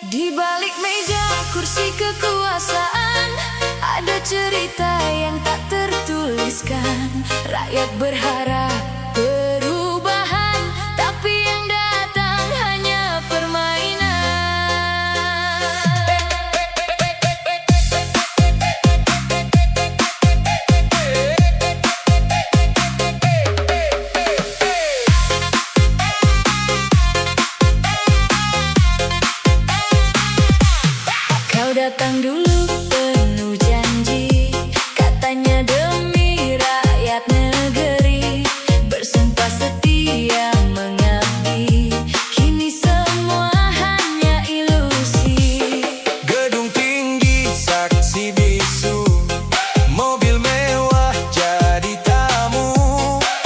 Di balik meja kursi kekuasaan ada cerita yang tak tertuliskan. Rakyat berharap perubahan, tapi yang datang hanya permainan. Kau datang dulu penuh janji, katanya demi rakyat negeri, bersumpah setia mengabdi. Kini semua hanya ilusi. Gedung tinggi saksi bisu, mobil mewah jadi tamu,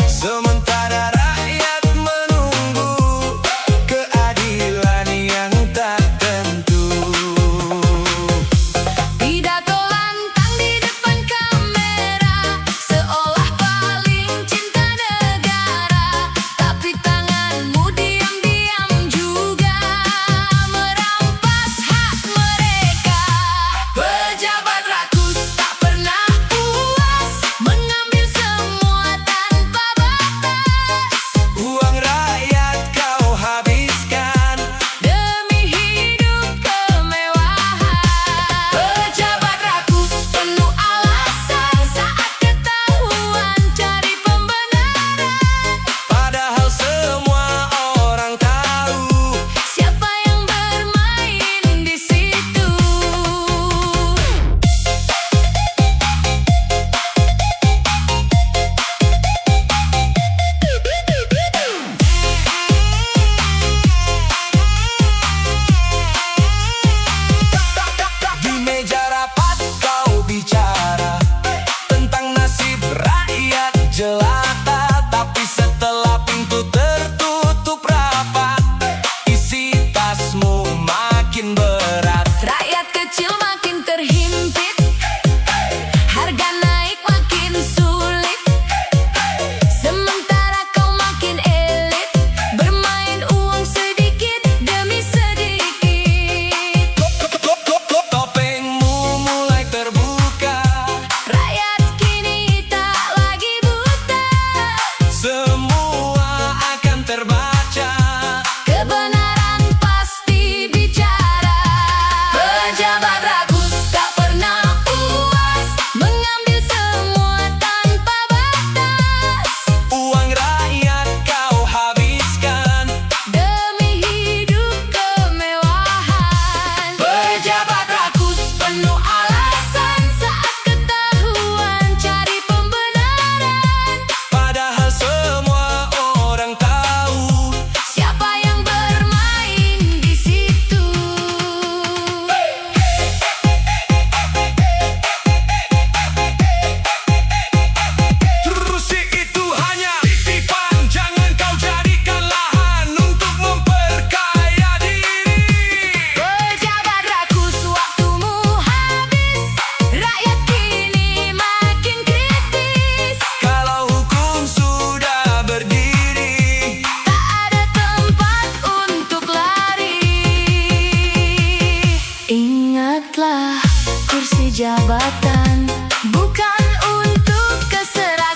sementara rakyat menunggu keadilan yang tak tentu. Pidato lantang di depan kamera, seolah paling cinta negara, tapi tanganmu diam-diam juga merampas hak mereka. Pejabat rakus tak pernah puas, mengambil semua tanpa batas. Uang rakyat kau habiskan Demi hidup kemewahan. Pejabat rakus penuh alasan saat ketahuan cari pembenaran. padahal semua orang tahu Siapa yang bermain di situ? di meja rapat kau bicara tentang nasib rakyat jelata, tapi setelah pintu tertutup rapat, isi tasmu makin berat. Rakyat kecil makin terhimpit, harga naik makin sulit, sementara kau makin elit, bermain uang sedikit demi sedikit. Topengmu mulai terbuka, Rakyat kini tak lagi buta, semua akan terbaca. kebenaran pasti bicara. Pejabat rakus tak pernah puas, mengambil semua tanpa batas. Uang rakyat kau habiskan Demi hidup kemewahan. Pejabat rakus penuh alasan saat ketahuan cari pembenaran. padahal semua orang tahu Siapa yang bermain di situ? Kursi itu hanya titipan, jangan kau jadikan lahan untuk memperkaya diri. Pejabat rakus waktumu habis, rakyat kini makin kritis. Kalau hukum sudah berdiri, Tak ada tempat untuk lari. Ingatlah, kursi jabatan bukan untuk keserakahan.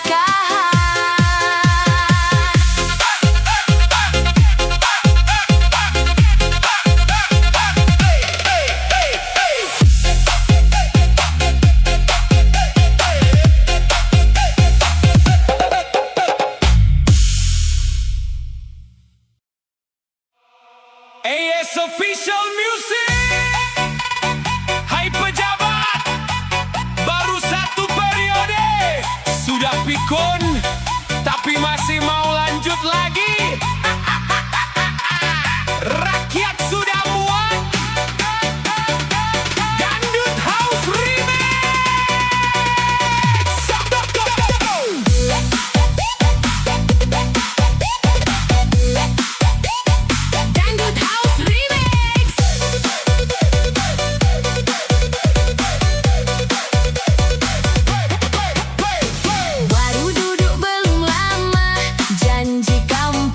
AS Official Music. Hai pejabat, baru satu periode sudah pikun, tapi masih mau lanjut lagi. Rakyat sudah muak. Dangdut House Remix. Dangdut House Remix. Baru duduk belum lama, janji kamu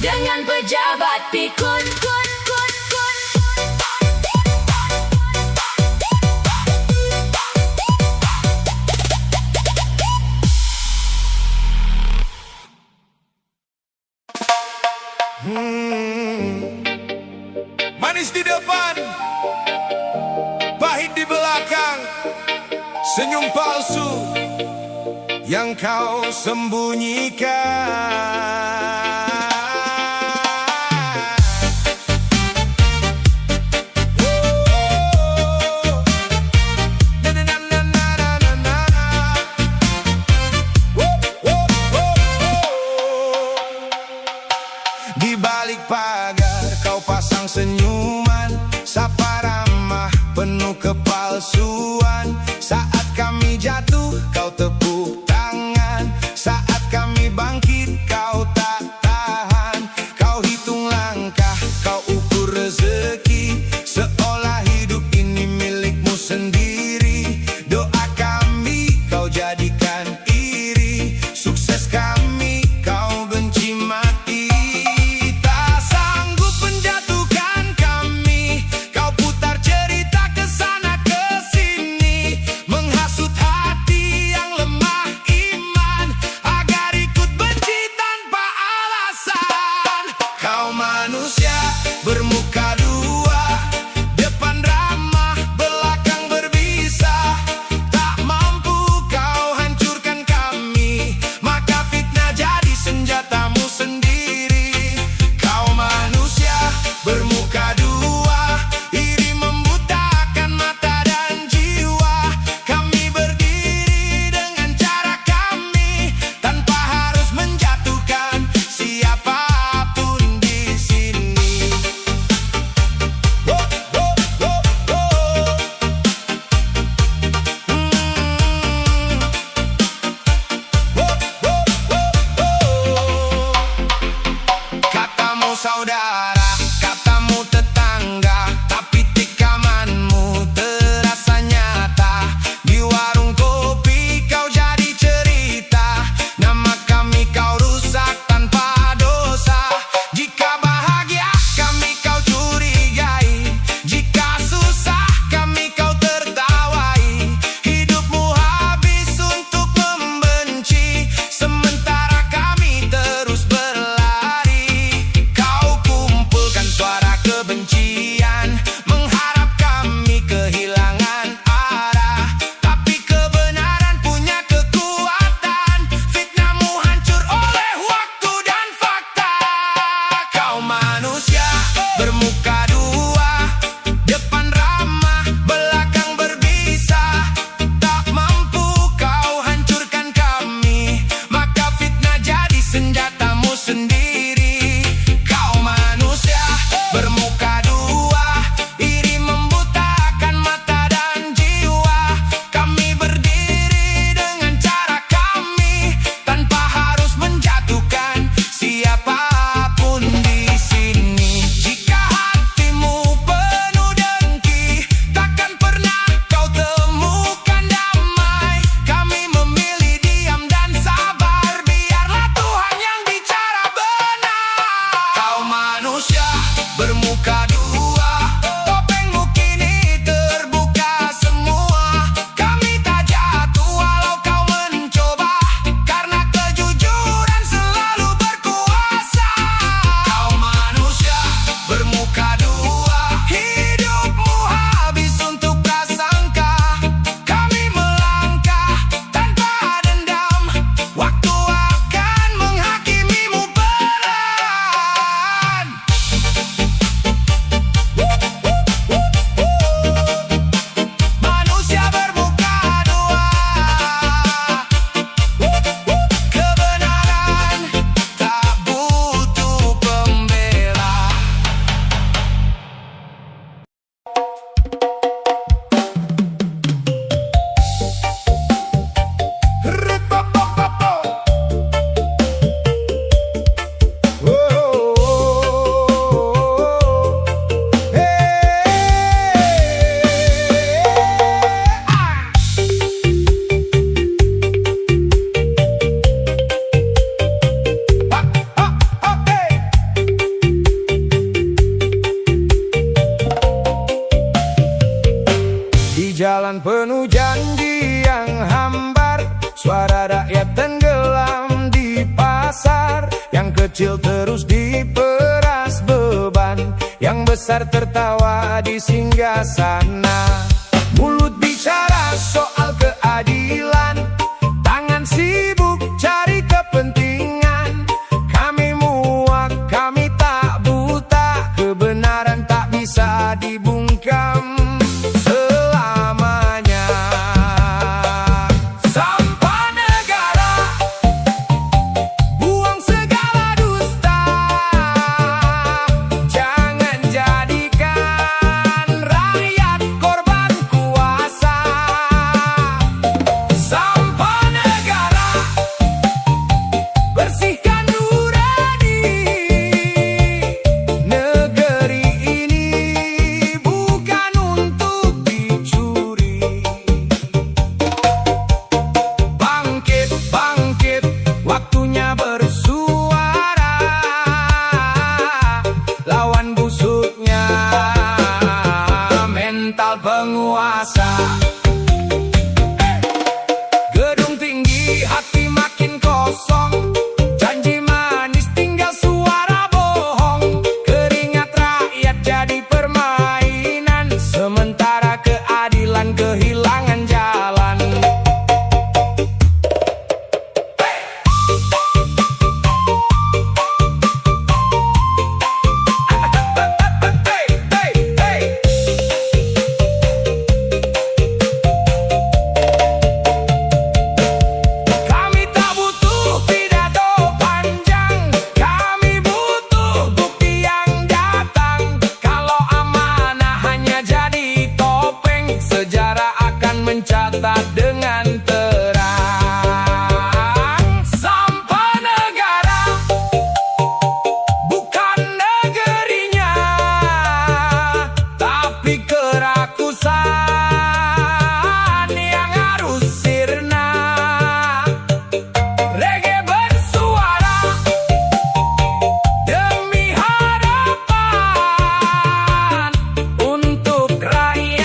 dengan pejabat pikun. Manis di depan, pahit di belakang, senyum palsu yang kau sembunyikan. Di balik pagar kau pasang senyuman, sapa ramah penuh kepalsuan. Saat kami jatuh kau tepuk tangan, saat kami bangkit kau tak tahan. Kau hitung langkah, kau ukur rezeki, seolah hidup ini milikmu sendiri. Doa kami kau jadikan iri, sukses kami kau benci mati. Bermuka dua, depan ramah, belakang berbisa. Tak mampu kau hancurkan kami, maka fitnah jadi senjatamu sendiri. Kau manusia bermuka dua, iri membutakan mata dan jiwa. Kami berdiri dengan cara kami, tanpa harus menjatuhkan siapapun di sini. Katamu saudara, katamu tetangga, tapi tikamanmu terasa nyata. Di warung kopi kau jadi cerita, nama kami kau rusak tanpa dosa. Jika bahagia kami kau curigai, jika susah kami kau tertawai. Hidupmu habis untuk membenci, sementara kami terus berlari. Kau ku Jalan penuh janji yang hambar, suara rakyat tenggelam di pasar. Yang kecil terus diperas beban, yang besar tertawa di singgasana. Mulut bicara soal keadilan, tangan sibuk cari kepentingan. Kami muak, kami tak buta, kebenaran tak bisa dibungkam selamanya. Sampah negara, buang segala dusta, jangan jadikan rakyat korban kuasa. Sampah negara, bersihkan nurani. Negeri ini bukan untuk dicuri. Bangkit, bangkit, waktunya bersuara, lawan busuknya mental penguasa. Gedung tinggi, hati makin kosong, janji manis tinggal suara bohong. Keringat rakyat jadi permainan, sementara keadilan kehilangan jalan. Kami tak butuh pidato panjang, kami butuh bukti yang datang. Kalau amanah hanya jadi topeng, sejarah akan mencatat dengan terang. Sampah negara, bukan negerinya, tapi kerakusan yang harus sirna. Reggae bersuara demi harapan untuk rakyat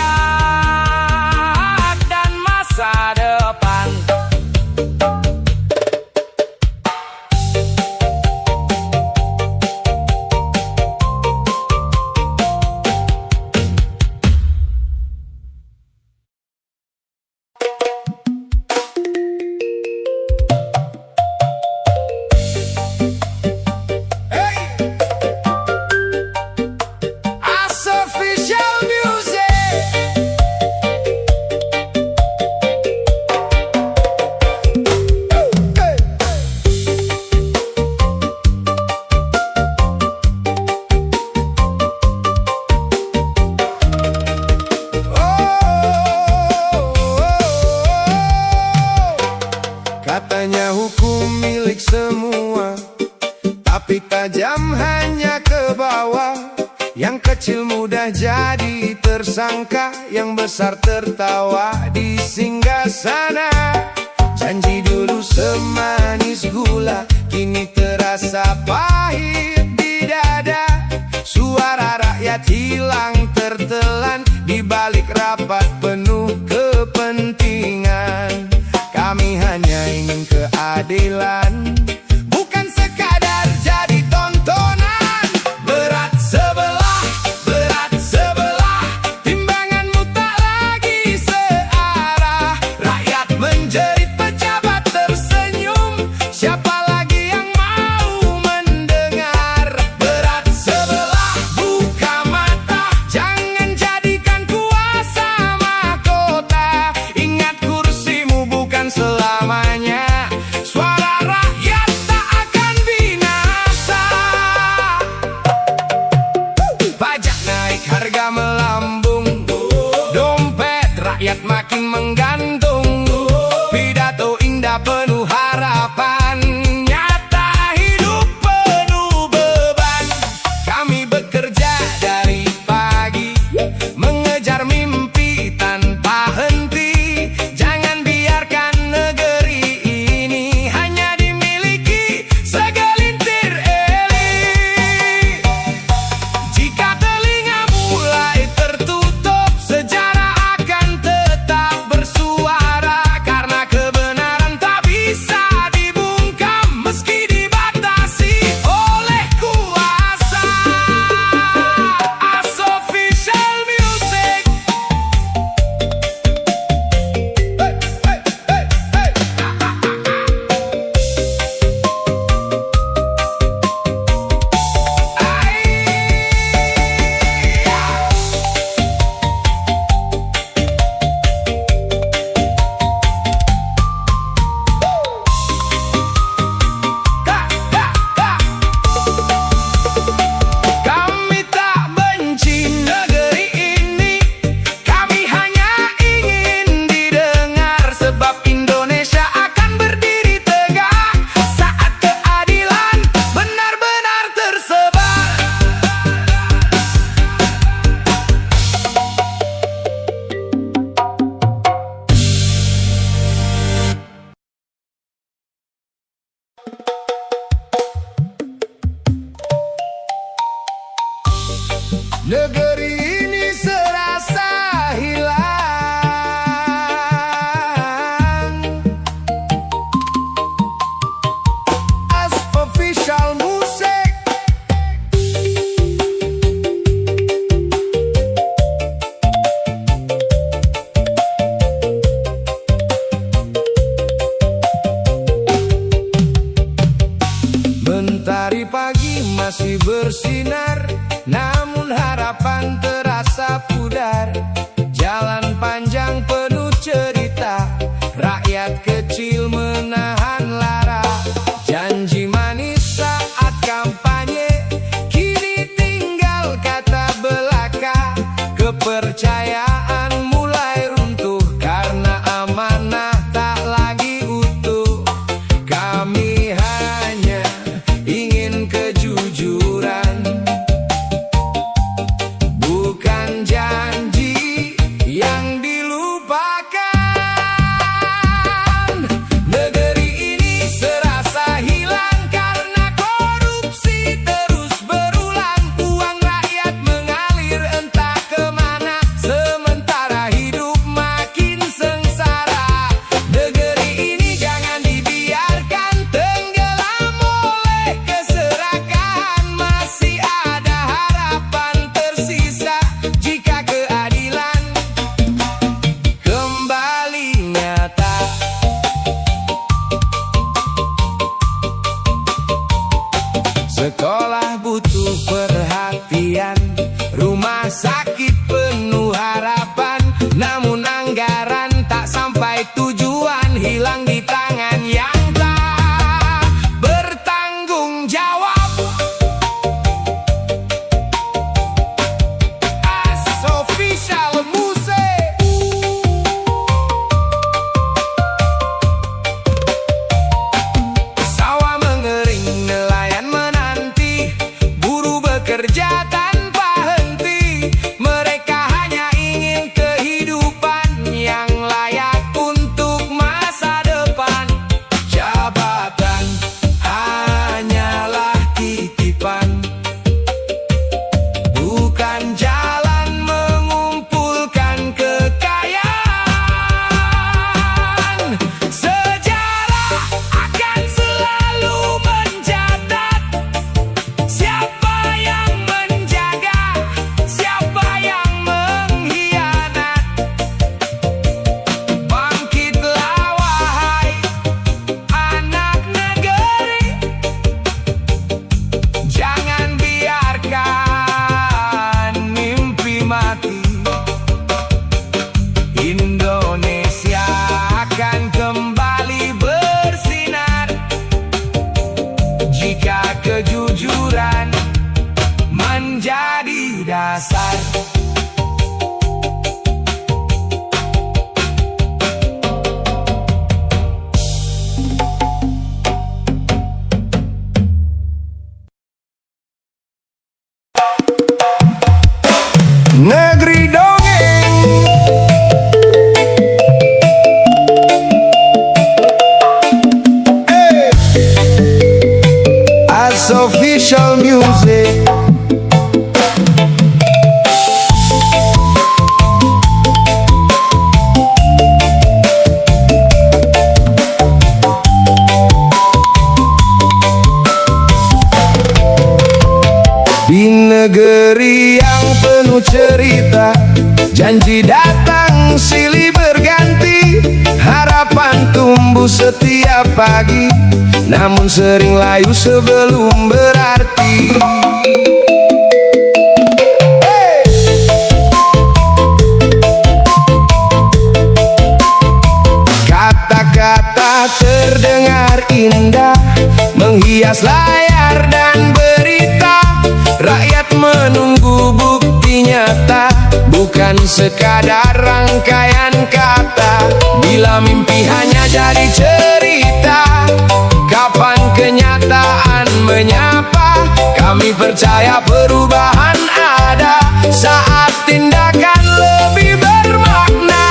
dan masa depan. As official music. Katanya hukum milik semua, tapi tajam hanya ke bawah. Yang kecil mudah jadi tersangka, yang besar tertawa di singgasana. Janji dulu semanis gula, kini terasa pahit di dada. Suara rakyat hilang tertelan di balik rapat penuh kepentingan. Kami hanya ingin keadilan, bukan sekadar jadi tontonan. Berat sebelah, timbanganmu tak lagi searah. Rakyat menjerit, pejabat tersenyum, siapa lagi Negeri ini serasa hilang. As official music. Mentari pagi masih bersinar, namun harapan terasa pudar. Jalan panjang penuh cerita, rakyat kecil menahan lara. Janji manis saat kampanye, kini tinggal kata belaka. Kepercayaan mulai runtuh karena amanah tak lagi utuh. Kami hanya ingin kejujuran, bukan janji yang dilupakan. Negeri ini serasa hilang karena korupsi terus berulang. Uang rakyat mengalir entah kemana, sementara hidup makin sengsara. Negeri ini jangan dibiarkan tenggelam oleh keserakahan. Masih ada harapan tersisa jika keadilan kembali nyata. Sekolah butuh perhatian, rumah sakit penuh harapan. Namun anggaran tak sampai tujuan, hilang di tangan yang tak bertanggung jawab. As official music. Sawah mengering, nelayan menanti, buruh bekerja tanpa henti. Mereka hanya ingin kehidupan yang layak untuk masa depan. Jabatan hanyalah titipan, bukan jalan mengumpulkan kekayaan. Sejarah akan selalu mencatat siapa yang menjaga, siapa yang mengkhianat. Bangkitlah wahai anak negeri, jangan biarkan mimpi mati. Indonesia akan kembali bersinar jika kejujuran menjadi dasar. Negeri dongeng. As official music. Di negeri yang penuh cerita, janji datang silih berganti. Harapan tumbuh setiap pagi, namun sering layu sebelum berarti. Kata-kata terdengar indah, menghias layar dan berita. Rakyat menunggu bukti nyata, bukan sekadar rangkaian kata. Bila mimpi hanya jadi cerita, kapan kenyataan menyapa? Kami percaya perubahan ada saat tindakan lebih bermakna.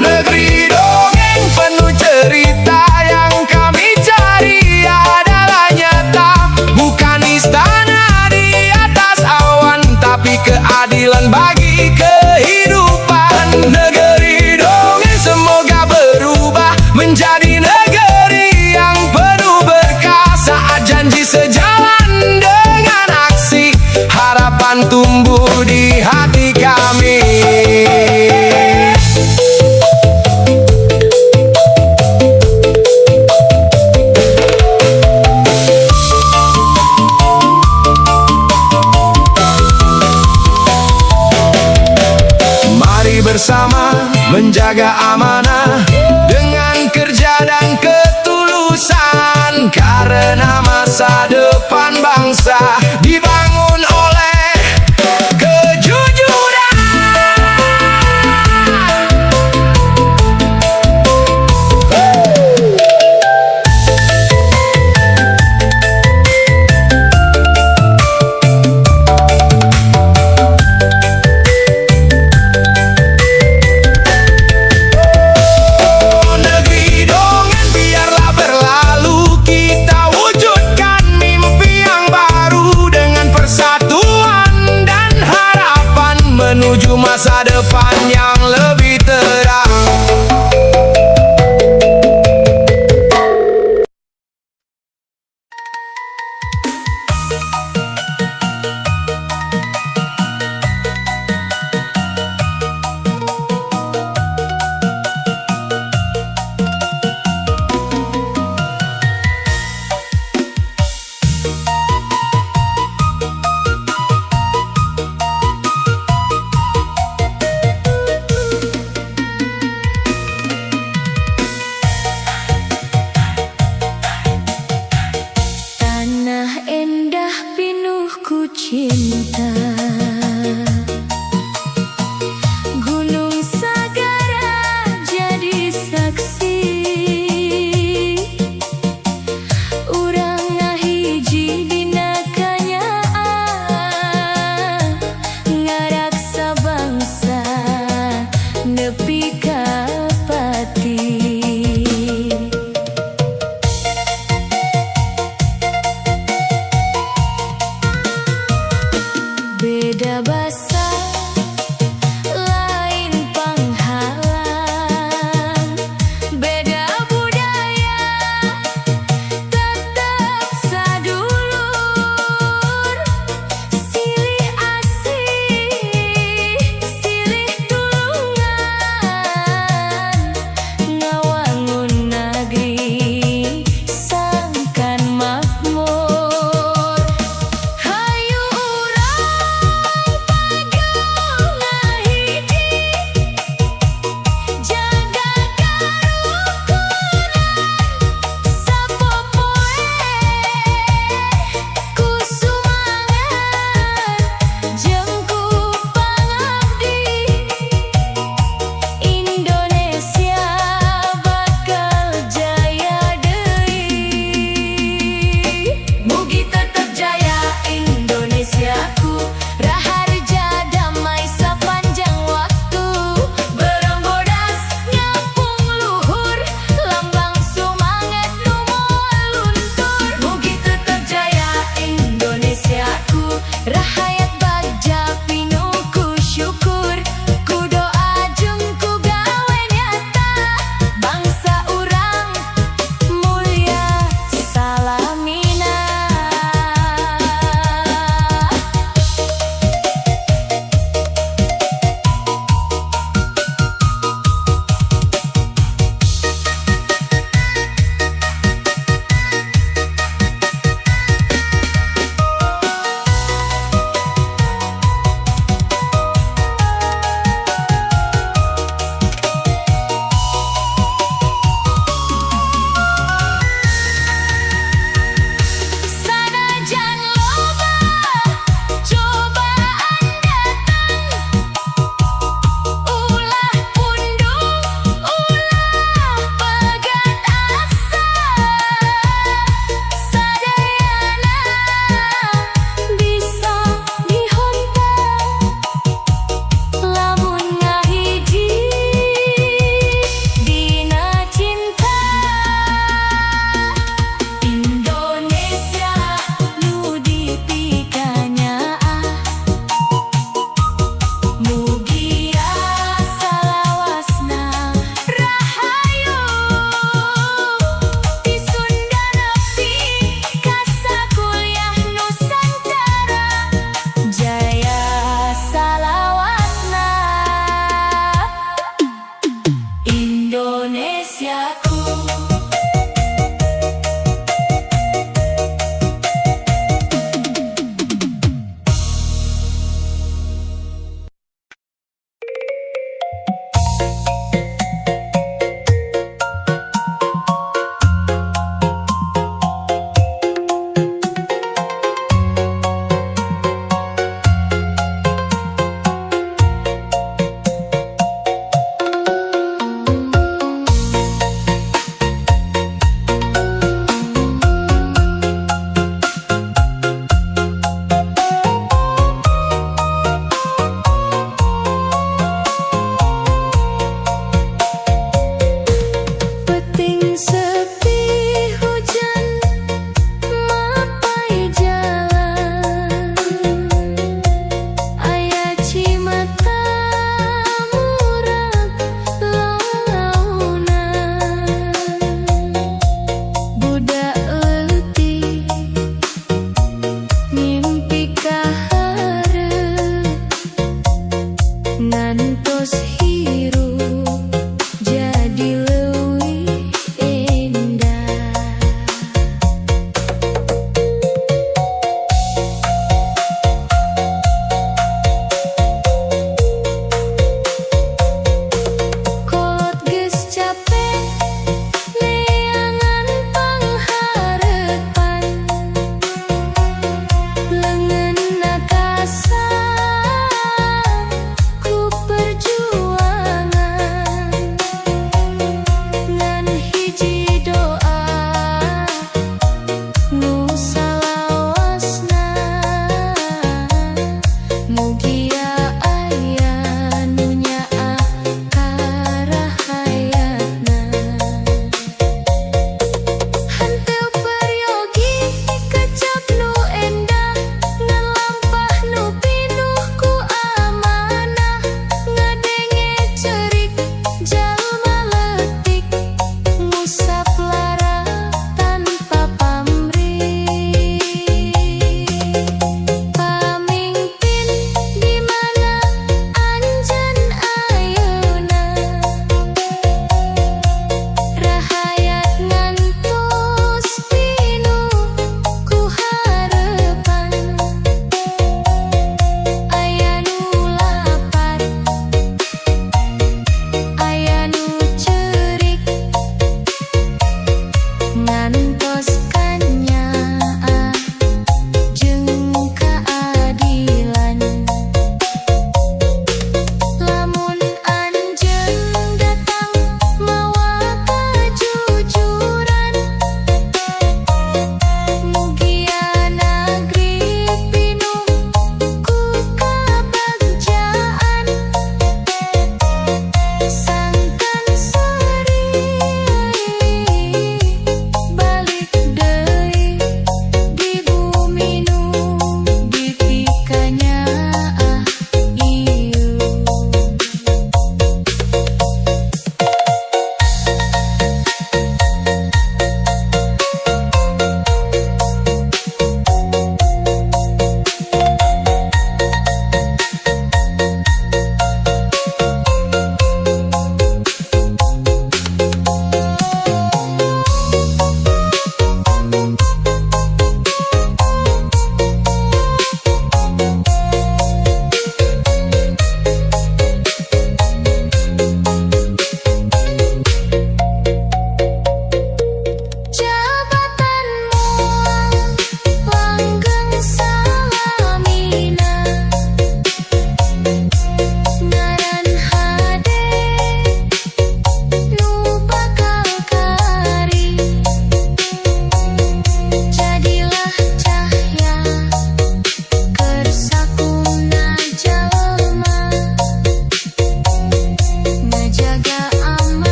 Negeri dongeng penuh cerita, yang kami cari adalah nyata, bukan istana di atas awan. berjalan dengan aksi, harapan tumbuh di hati kami. Mari bersama menjaga amanah dengan kerja dan ketulusan, karena masa depan bangsa dibangun oleh kejujuran. Negeri dongeng biarlah berlalu, kita wujudkan mimpi yang baru dengan persatuan dan harapan menuju masa depan yang lebih terang. Tanah endah pinuh ku cinta, Gunung Sagara jadi saksi. Urang ngahiji dina kanyaan, ngaraksa bangsa nepi ka pati.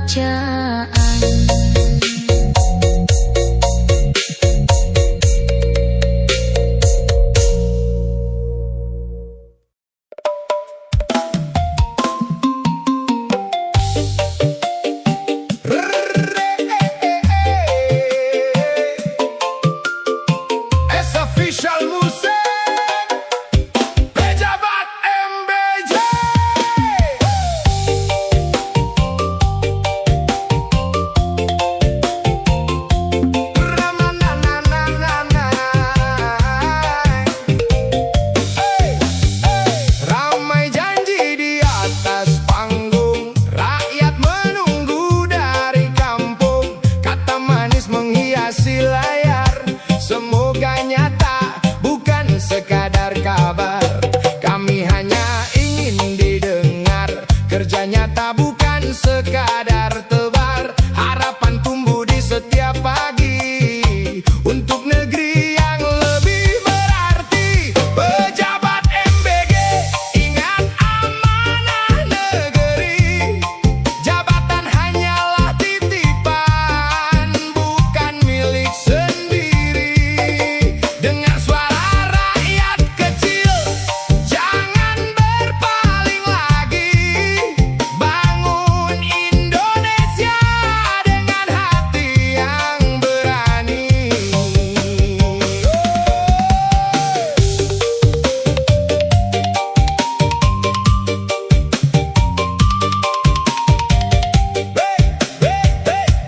kerajaan. Es official musik Pejabat MBJ. Ramai janji di atas panggung, rakyat menunggu dari kampung. Kata manis menghiasi layar, semoga nyata bukan sekadar kabar. Kami hanya ingin didengar, kerja nyata bukan sekadar tebar. Harapan tumbuh di setiap pagi untuk negeri yang lebih berarti. Pejabat MBG, ingat amanah negeri. Jabatan hanyalah titipan, bukan milik sendiri. Dengar suara rakyat kecil, jangan berpaling lagi. Bangun Indonesia dengan hati yang berani.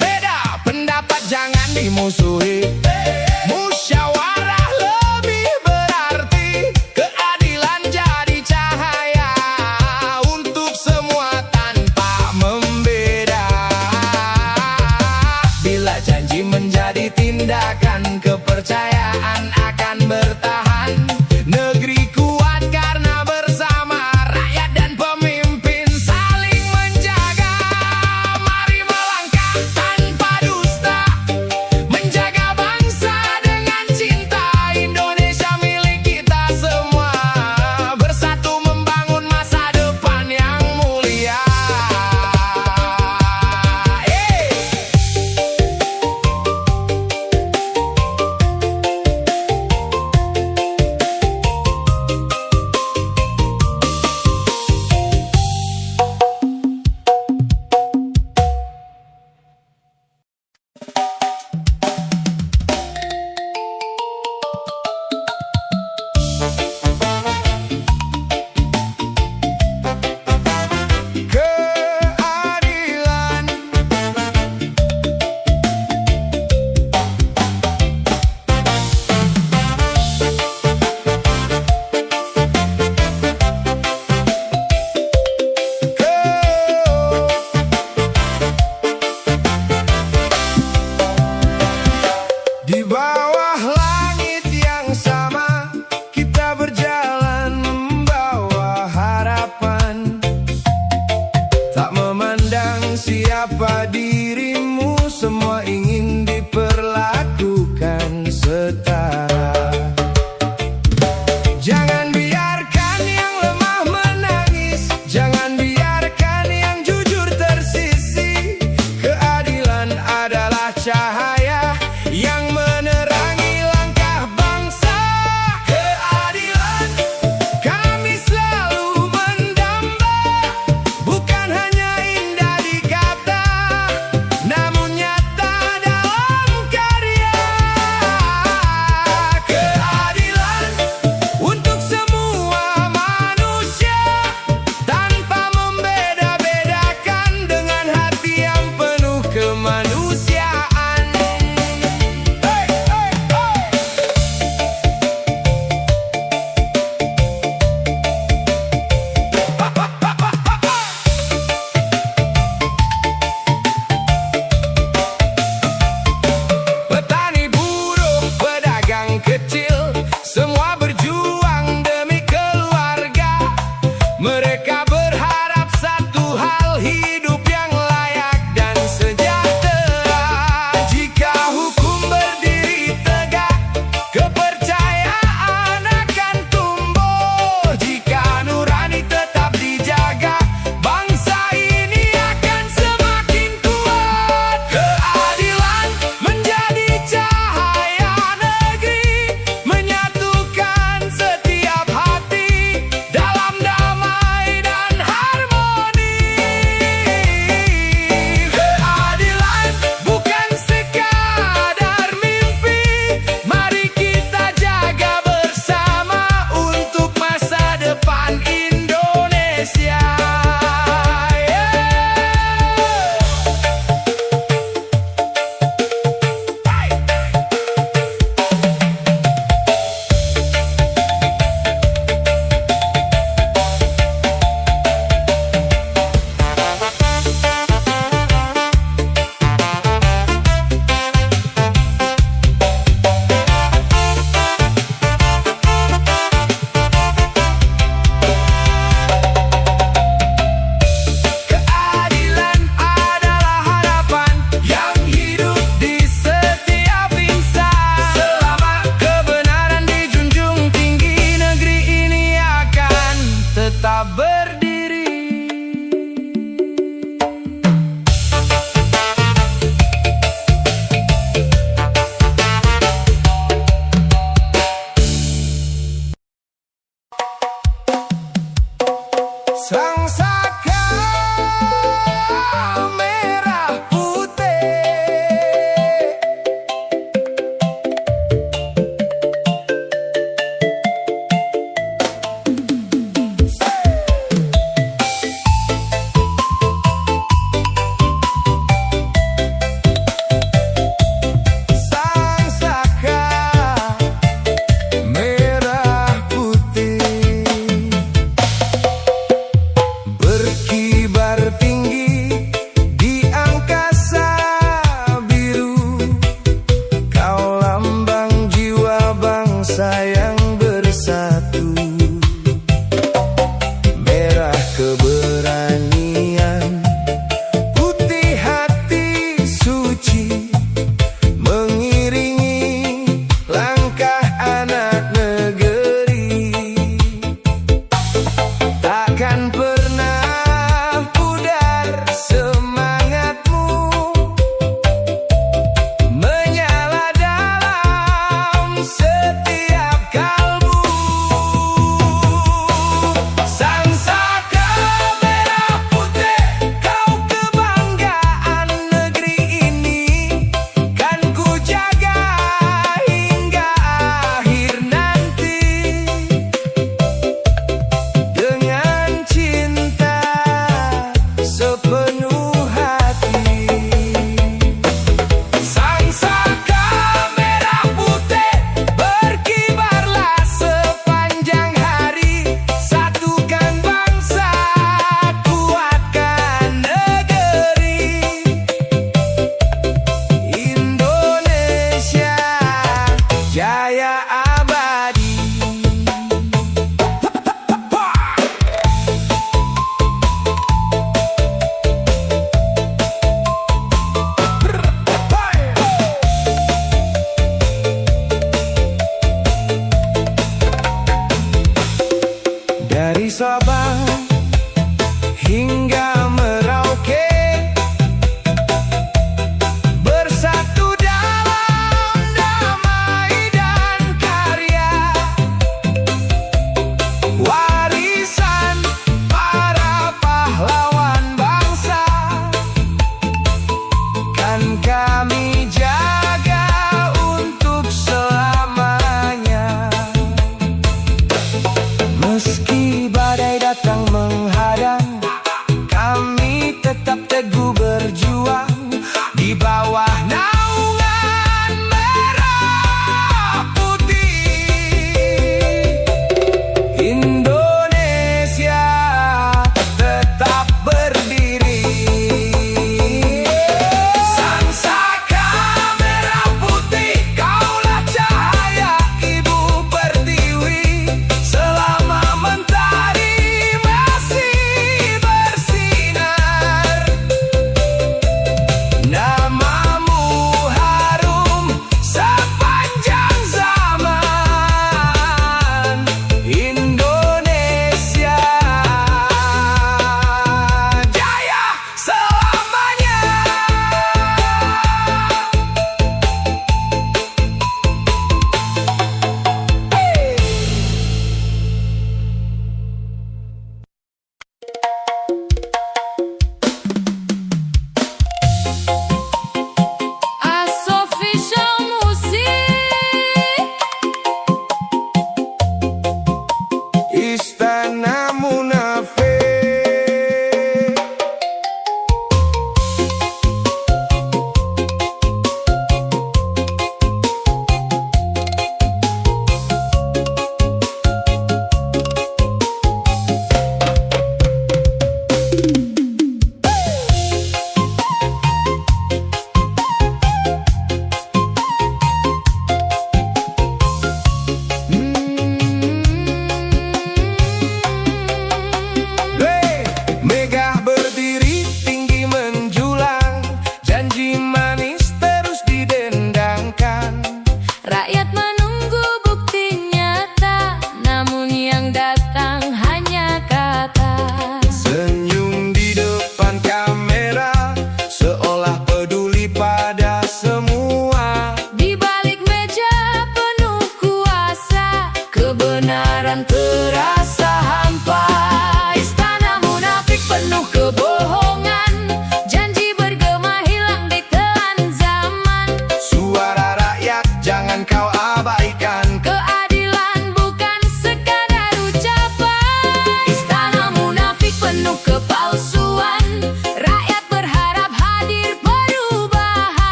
Beda pendapat jangan dimusuhi. Musyawarah lebih berarti. Keadilan jadi cahaya untuk semua tanpa membeda. Bila janji menjadi tindakan, kepercayaan akan bertahan. Negeri kuat karena bersama rakyat dan pemimpin saling menjaga. Mari melangkah tanpa dusta, menjaga bangsa dengan cinta. Indonesia milik kita semua, bersatu membangun masa depan yang mulia. Keadilan, di bawah langit yang sama, kita berjalan membawa harapan. Tak memandang siapa dirimu, semua ingin diperlakukan setara. Jangan biarkan yang lemah menangis, jangan biarkan yang jujur tersisih. Keadilan adalah cahaya yang menerangi langkah bangsa. Keadilan kami selalu mendamba, bukan hanya indah di kata, namun nyata dalam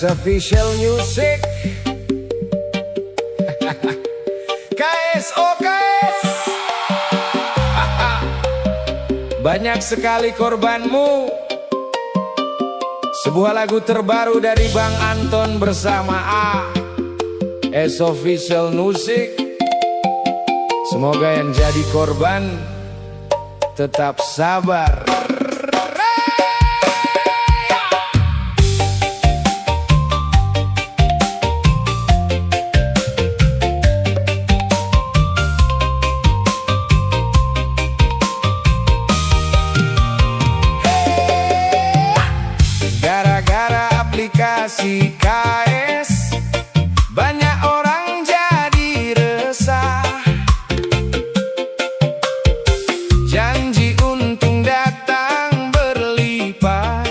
AS Official Music. KSO KS. Banyak sekali korbanmu. Sebuah lagu terbaru dari Bang Anton bersama AS Official Music. Semoga yang jadi korban tetap sabar. Gara-gara aplikasi KS, banyak orang jadi resah. Janji untung datang berlipat,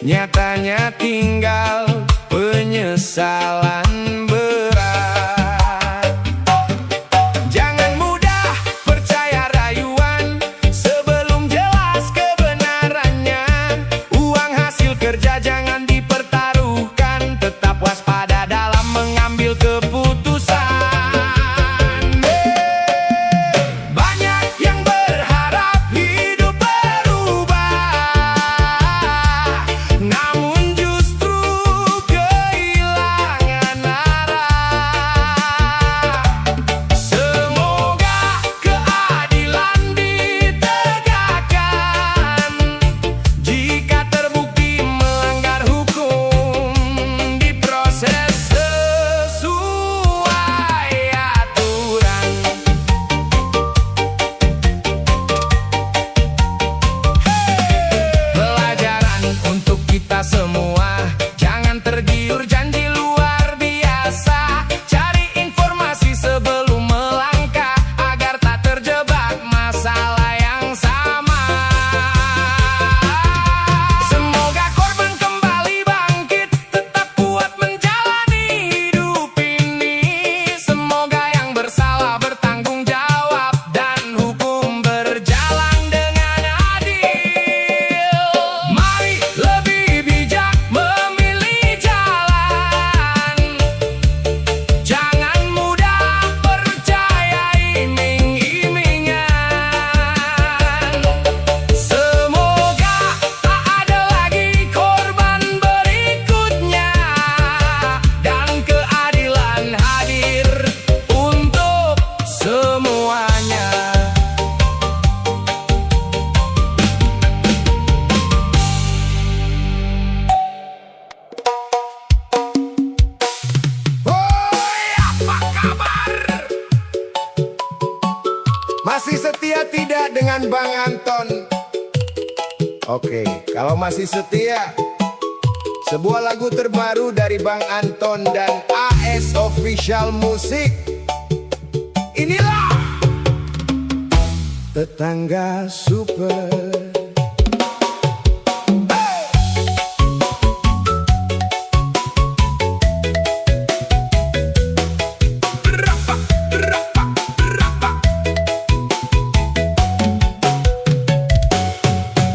nyatanya tinggal penyesalan berat. Jangan mudah percaya rayuan sebelum jelas kebenarannya. Uang hasil kerja jangan dipertaruhkan, tetap waspada dalam mengambil keputusan. Banyak yang berharap hidup berubah, namun justru kehilangan arah. Semoga keadilan ditegakkan. Jika terbukti melanggar hukum, diproses sesuai aturan. Pelajaran untuk kita semua, jangan tergiur janji luar biasa. Cari informasi sebelum melangkah, agar tak terjebak masalah yang sama. Semoga korban kembali bangkit, tetap kuat menjalani hidup ini. Semoga yang bersalah bertanggung jawab, dan hukum berjalan dengan adil. Mari lebih bijak memilih jalan, jangan mudah percaya iming-imingan. Semoga tak ada lagi korban berikutnya, dan keadilan hadir untuk semuanya. Hoi, apa kabar? Masih setia tidak dengan Bang Anton? Oke, kalau masih setia, sebuah lagu terbaru dari Bang Anton dan AS Official Music. Inilah Tetangga Super.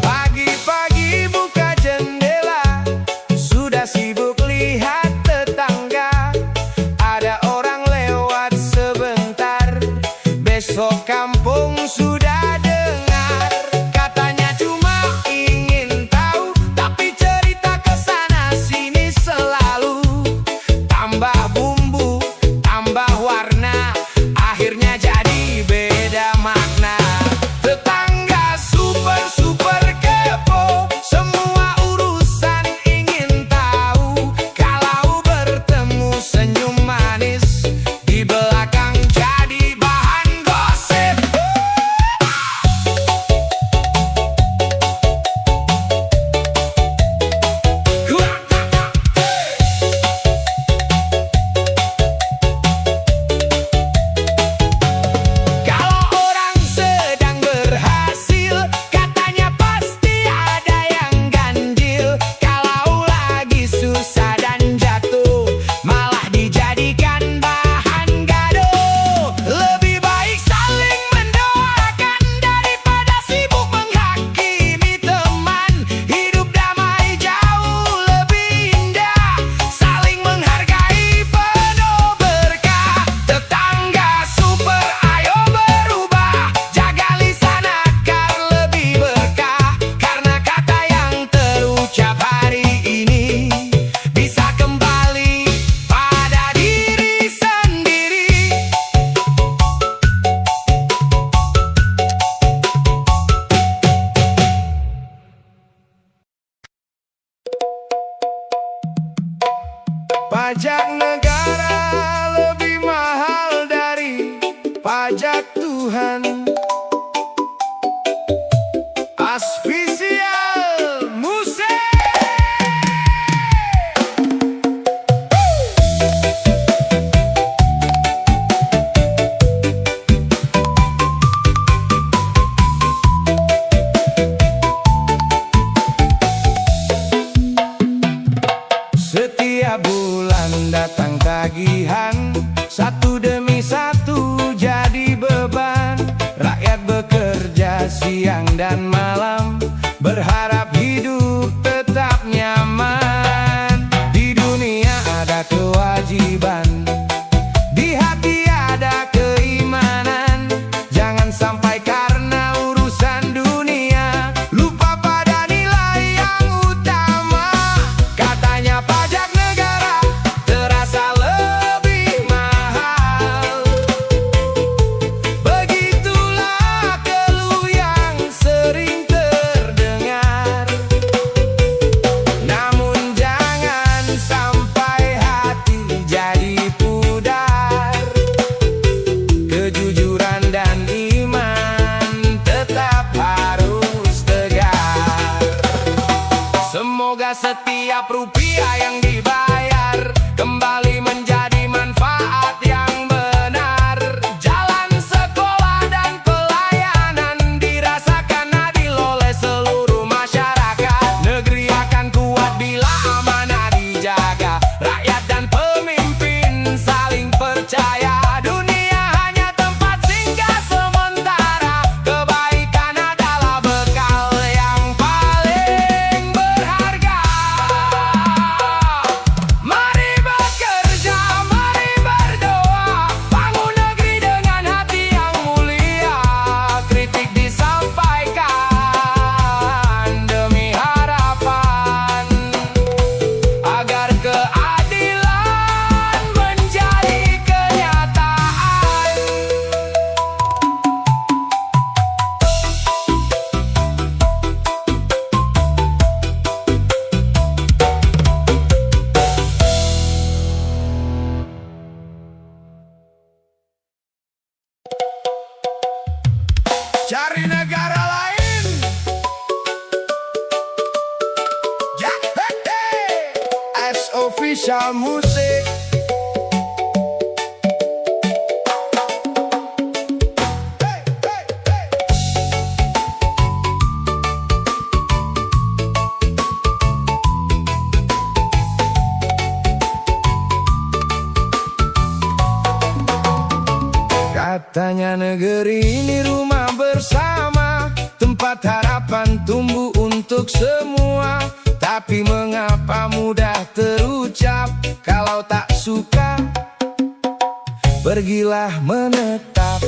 Pagi-pagi buka jendela, sudah sibuk lihat tetangga. Ada orang lewat sebentar, besok kampung sudah dengar. Katanya negara lebih mahal dari pajak Tuhan. Asfisial Musik. Setiap bulan datang tagihan, satu demi satu jadi beban. Rakyat bekerja siang dan malam, berharap hidup tetap nyaman. Di dunia ada kewajiban, di hati ada keimanan. Jangan sampai karena urusan dunia lupa pada nilai yang utama. Katanya pajak negara terasa lebih mahal. Begitulah keluh yang sering terdengar. Namun jangan sampai hati jadi pudar. Kejujuran dan iman tetap harus tegar. Semoga setiap rupiah yang dibayar kembali menjadi manfaat yang benar. Jalan sekolah dan pelayanan dirasakan adil oleh seluruh masyarakat. Negeri akan kuat bila amanah dijaga. Rakyat dan pemimpin saling percaya. Dunia hanya tempat singgah sementara. Kebaikan adalah bekal yang paling berharga. Mari bekerja, mari berdoa, bangun negeri dengan hati yang mulia. Kritik disampaikan demi harapan, agar keadilan menjadi kenyataan. Cari negara lain. Ya, Asofficial Musik. Katanya negeri ini rumah bersama, tempat harapan tumbuh untuk semua. Tapi mengapa mudah terucap? Kalau tak suka, pergilah menetap.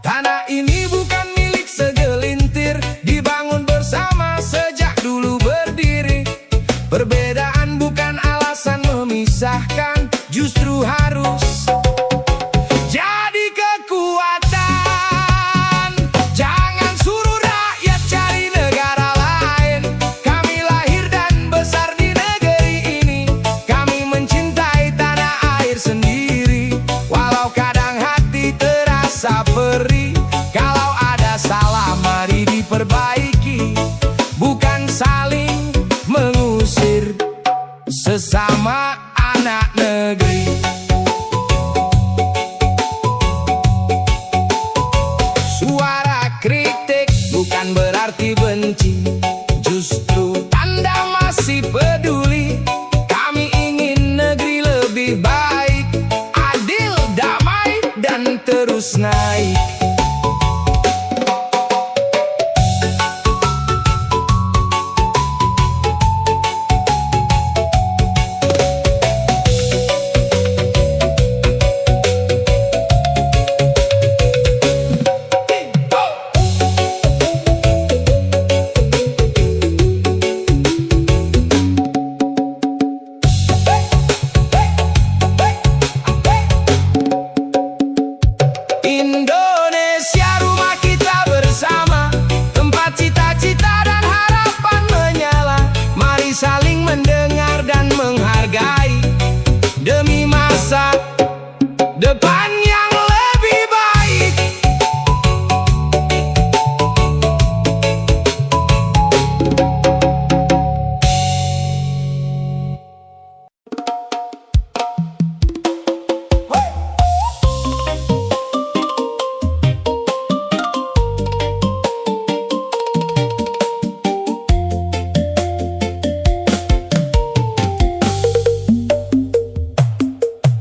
Tanah ini bukan milik segelintir, dibangun bersama sejak dulu berdiri. Perbedaan bukan alasan memisahkan, justru harus jadi kekuatan. Jangan suruh rakyat cari negara lain. Kami lahir dan besar di negeri ini. Kami mencintai tanah air sendiri. Walau kadang hati terasa perih, kalau ada salah mari diperbaiki. Bukan saling mengusir sesama anak negeri. Suara kritik bukan berarti benci, justru tanda masih peduli. Kami ingin negeri lebih baik, adil, damai, dan terus naik.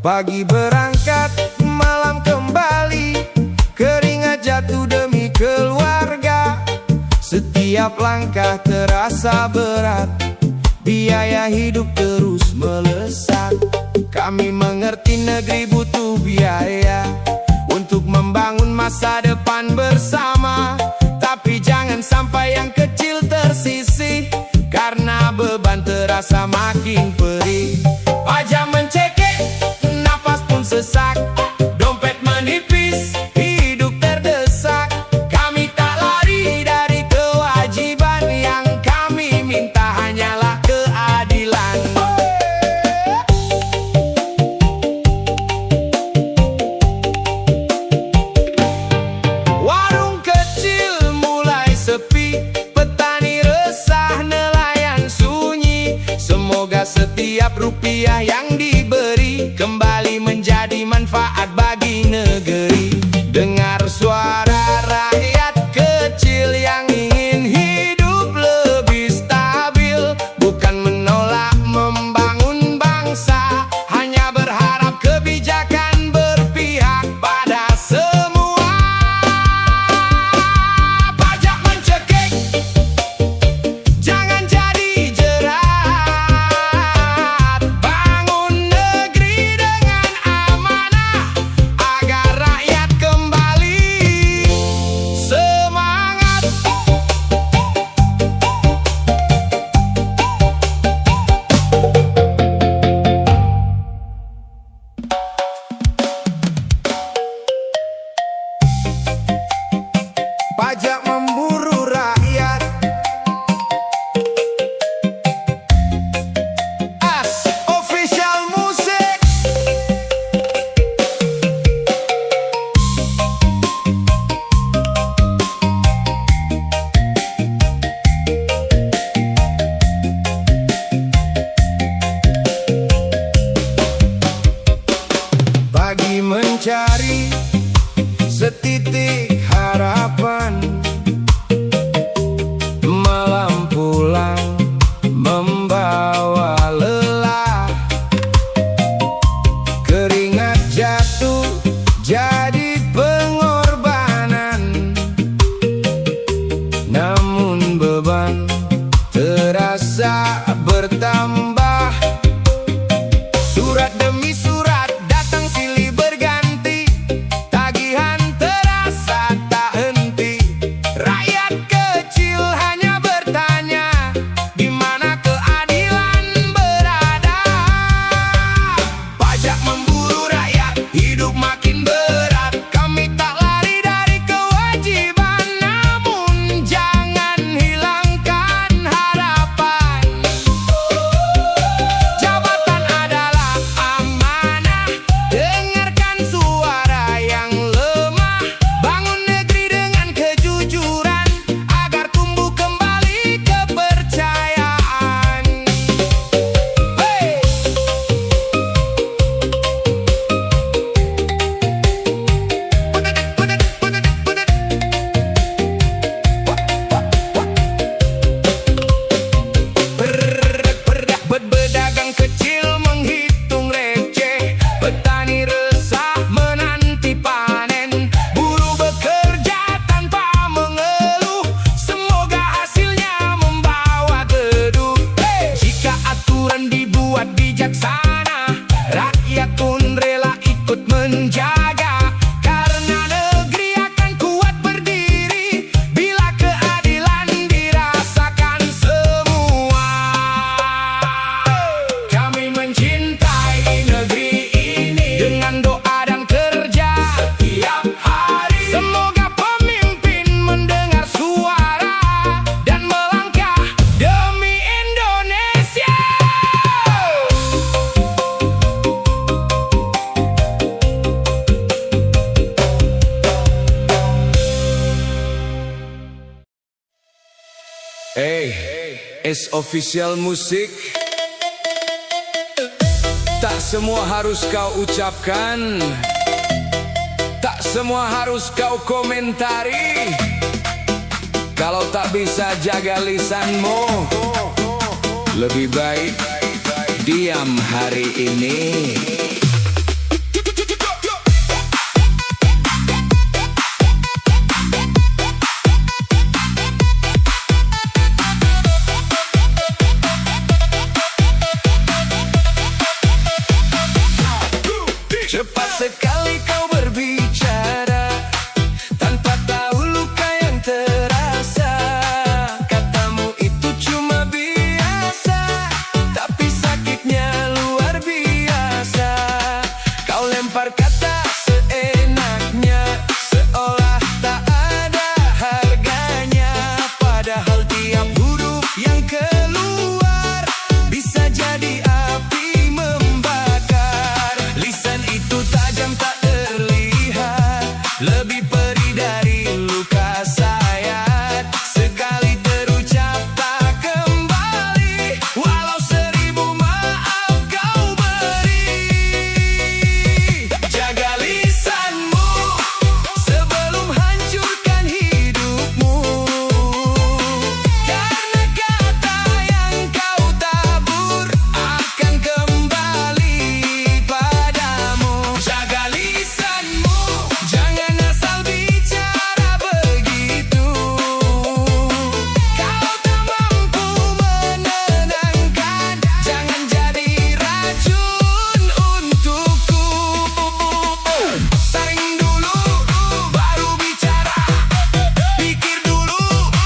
Pagi berangkat, malam kembali, keringat jatuh demi keluarga. Setiap langkah terasa berat, biaya hidup terus melesat. Kami mengerti negeri butuh biaya untuk membangun masa depan bersama. Tapi jangan sampai yang kecil tersisih, karena beban terasa makin perih. Pajak mencekik, napas pun sesak, dompet menipis, hidup terdesak. Kami tak lari dari kewajiban, yang kami minta hanyalah keadilan. Warung kecil mulai sepi, petani resah, nelayan sunyi. Semoga setiap rupiah yang diberi kembali menjadi manfaat bagi negeri. Dengar suara rakyat kecil yang ingin hidup lebih stabil, bukan menolak membangun bangsa, hanya berharap kebijakan berpihak pada semua. Pajak mencekik, jangan jadi jerat. Bangun negeri dengan amanah, agar rakyat kembali semangat. Pajak memburu rakyat. As official music. Pagi mencari setitik harapan, malam pulang membawa lelah. Keringat jatuh jadi pengorbanan, namun beban terasa bertambah. Surat demi surat datang silih berganti, tagihan terasa tak henti. Rakyat kecil hanya bertanya, di mana keadilan berada? Pajak memburu rakyat, hidup makin berat. Kami tak lari dari kewajiban, namun jangan hilangkan harapan. Jabatan adalah amanah, dengarkan suara yang lemah. Bangun negeri dengan kejujuran, agar tumbuh kembali kepercayaan. Hey! Berdagang kecil menghitung receh, petani resah menanti panen, buruh bekerja tanpa mengeluh, semoga hasilnya membawa teduh. Jika aturan dibuat bijaksana, rakyat pun rela ikut menjaga, karena negeri akan kuat berdiri bila keadilan dirasakan semua. Kami mencintai negeri ini dengan doa dan kerja setiap hari. Semoga pemimpin mendengar suara dan melangkah demi Indonesia. Es official musik. Tak semua harus kau ucapkan, tak semua harus kau komentari. Kalau tak bisa jaga lisanmu, lebih baik diam hari ini. Cepat sekali kau berbicara, tanpa tahu luka yang terasa. Katamu itu cuma biasa, tapi sakitnya luar biasa. Kau lempar kata seenaknya, seolah tak ada harganya. Padahal tiap huruf yang keluar bisa jadi api membakar. Lisan itu tajam tak terlihat, lebih perih dari luka sayat. Sekali terucap tak kembali, walau 1000 maaf kau beri. Jaga lisanmu sebelum hancurkan hidupmu, karena kata yang kau tabur akan kembali padamu. Jaga lisanmu, jangan asal bicara begitu. Kalau tak mampu menenangkan, jangan jadi racun untukku. Saring dulu baru bicara, pikir dulu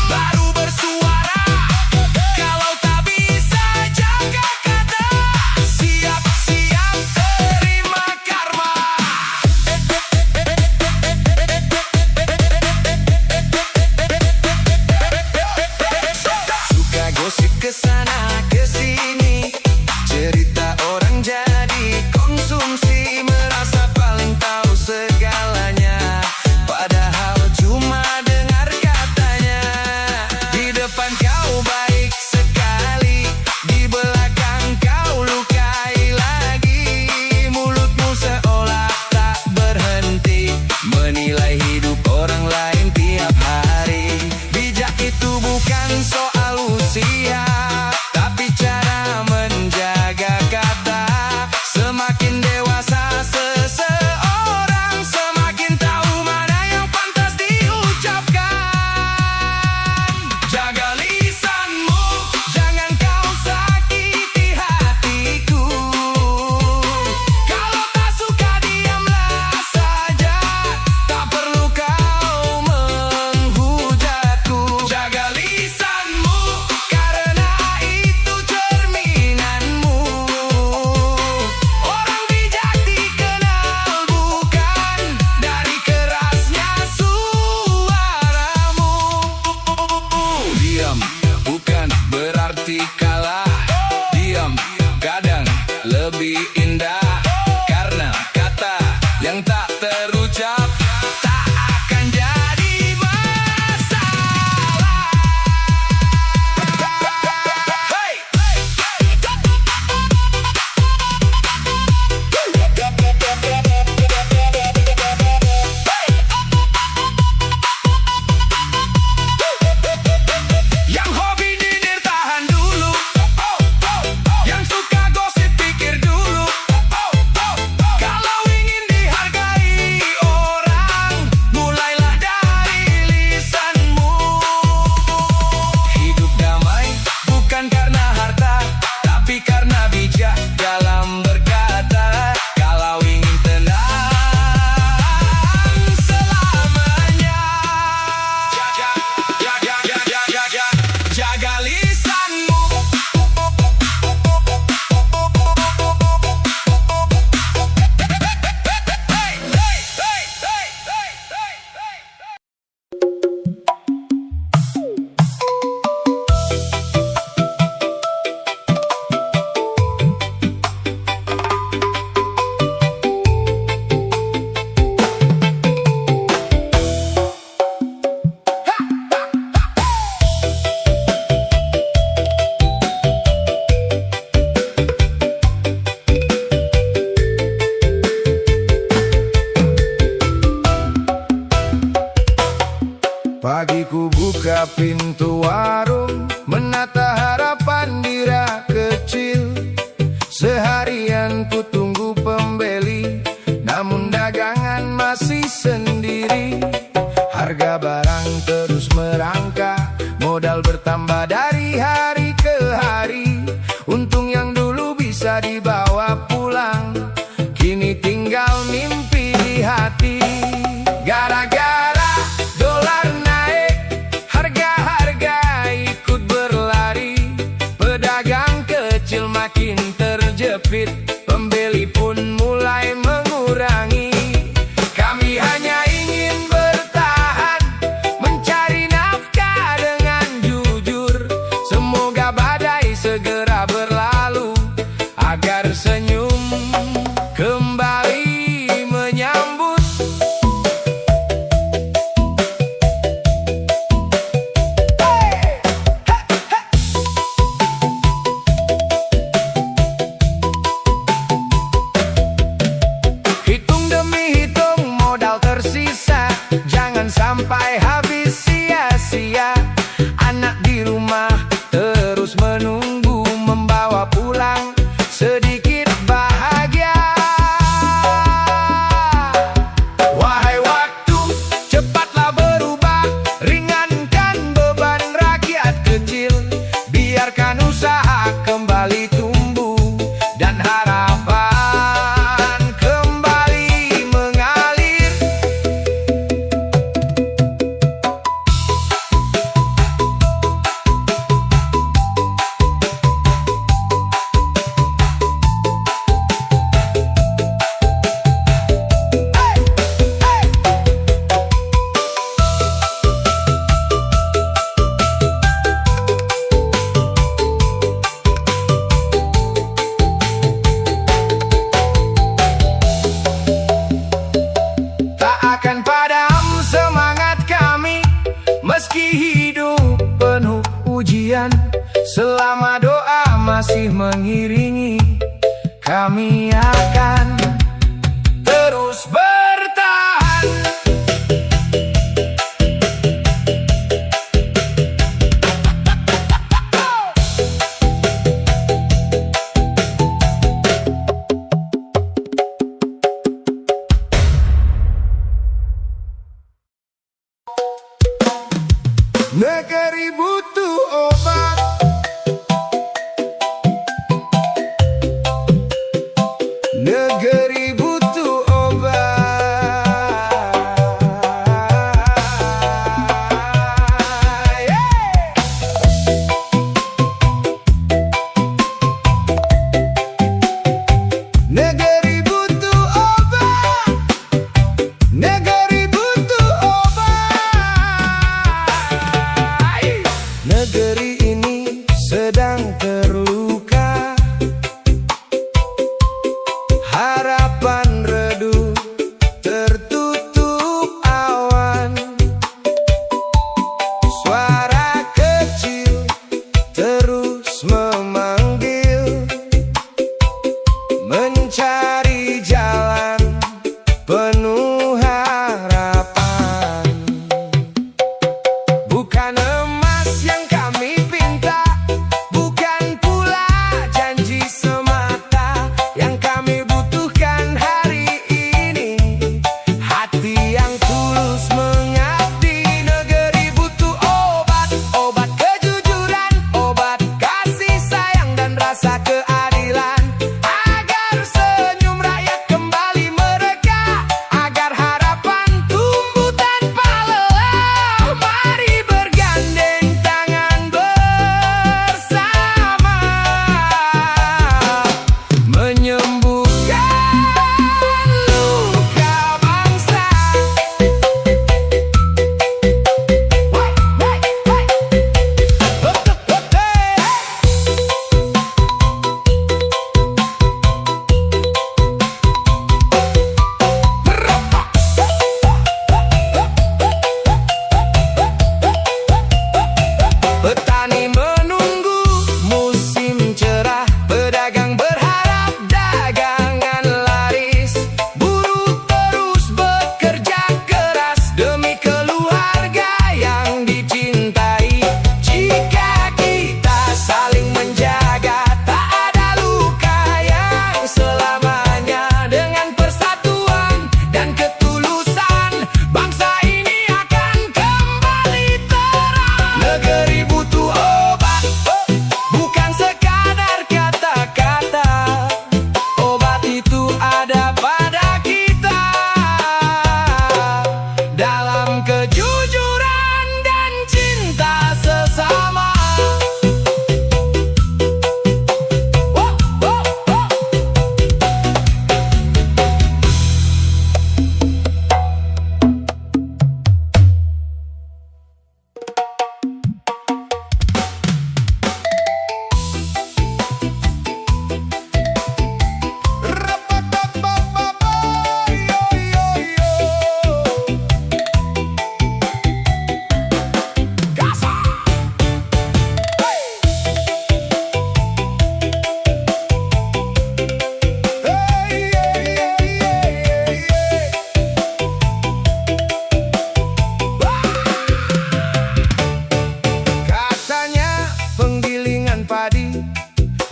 baru bersuara. Kalau tak bisa jaga kata, siap-siap terima karma. Suka gosip kesana kesini, cerita orang jadi konsumsi. Merasa paling tahu segalanya, padahal cuma dengar katanya. Di depan kau baik sekali, di belakang kau lukai lagi. Mulutmu seolah tak berhenti, menilai hidup orang lain tiap hari. Bijak itu bukan soal usia, tapi cara menjaga kata. Semakin dewasa seseorang, semakin tahu mana yang pantas diucapkan. Jaga lisanmu, jangan kau sakiti hatiku. Kalau tak suka diamlah saja, tak perlu kau menghujatku. Jaga lisanmu, karena itu cerminanmu. Orang bijak dikenal bukan dari kerasnya suaramu. Diam bukan berarti kalah, diam kadang lebih indah. Karena kata yang tak terucap tak akan jadi masalah. Hey! Yang hobi nyindir tahan dulu, yang suka gosip pikir dulu. Kalau ingin dihargai orang, mulailah dari lisanmu. Hidup damai bukan karena harta, tapi karena bijak dalam berkata. Kalau ingin tenang selamanya, jaga lisanmu. Pagi ku buka pintu warung, menata harapan di rak kecil. Seharian ku tunggu pembeli, namun dagangan masih sendiri. Harga barang terus merangkak, modal bertambah dari hari ke hari. Untung yang dulu bisa dibawa pulang, kini tinggal akan terus bertahan. Negeri butuh obat, negeri butuh obat. Negeri butuh obat, negeri butuh obat. Negeri ini sedang terluka, harapan redup, tertutup awan. Suara kecil terus memanggil, mencari jalan penuh harapan. Bukan emas yang kami pinta, bukan pula janji semata yang kami butuhkan hari ini. Hati yang tulus mengabdi. Negeri butuh obat, obat kejujuran, obat kasih sayang dan rasa keadilan. Agar senyum rakyat kembali mereka, agar harapan tumbuh tanpa lelah. Mari bergandeng tangan bersama, menyembuhkan luka bangsa. Petani menunggu musim cerah, pedagang berharap dagangan laris. Buruh terus bekerja keras demi keluarga yang dicintai. Jika kita saling menjaga, tak ada luka yang selamanya. Dengan persatuan dan ketulusan, bangsa ini akan kembali terang. Negeri butuh obat, bukan sekadar kata-kata. Obat itu ada pada kita, dalam kejujuran dan cinta sesama. Wah, wah, wah. Katanya penggilingan padi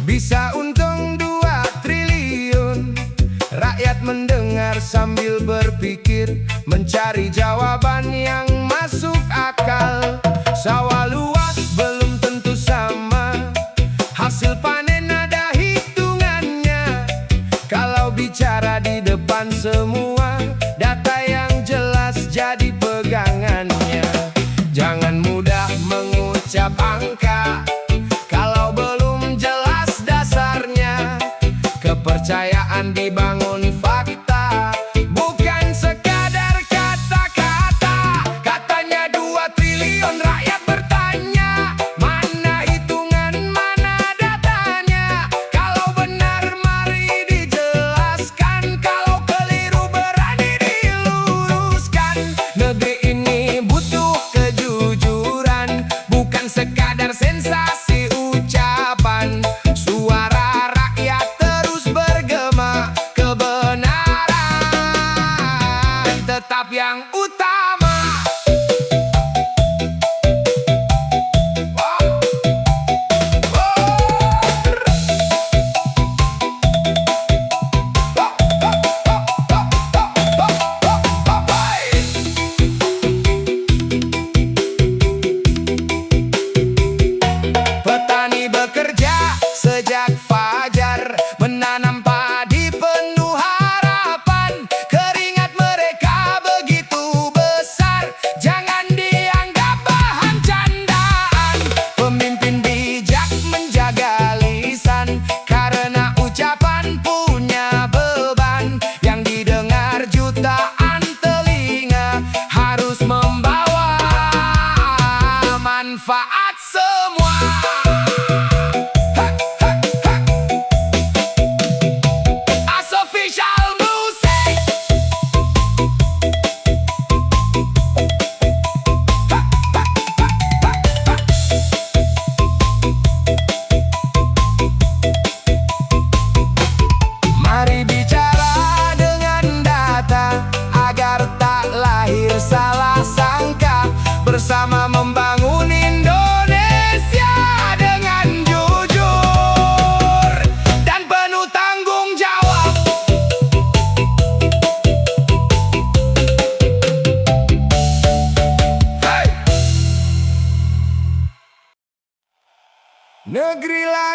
bisa untung 2 triliun. Rakyat mendengar sambil berpikir, mencari jawaban yang masuk akal. Sawah luas belum tentu sama, hasil panen ada hitungannya. Kalau bicara di depan semua, data yang jelas jadi pegangannya. Jangan mudah mengucap angka kalau belum jelas dasarnya. Kepercayaan dibangun fakta, bukan sekadar kata-kata. Katanya 2 triliun, rakyat bertanya, mana hitungan, mana datanya? Kalau benar mari dijelaskan, kalau keliru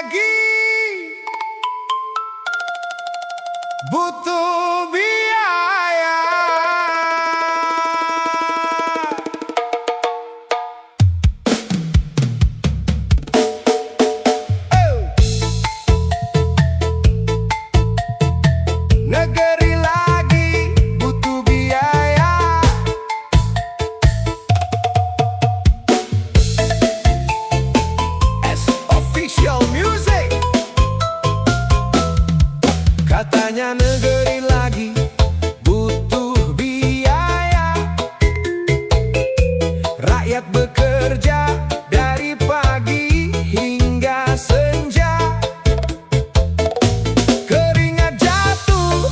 lagi butuh biaya. Negeri lagi butuh biaya. S Official Music. Katanya negeri lagi butuh biaya. Rakyat bekerja dari pagi hingga senja. Keringat jatuh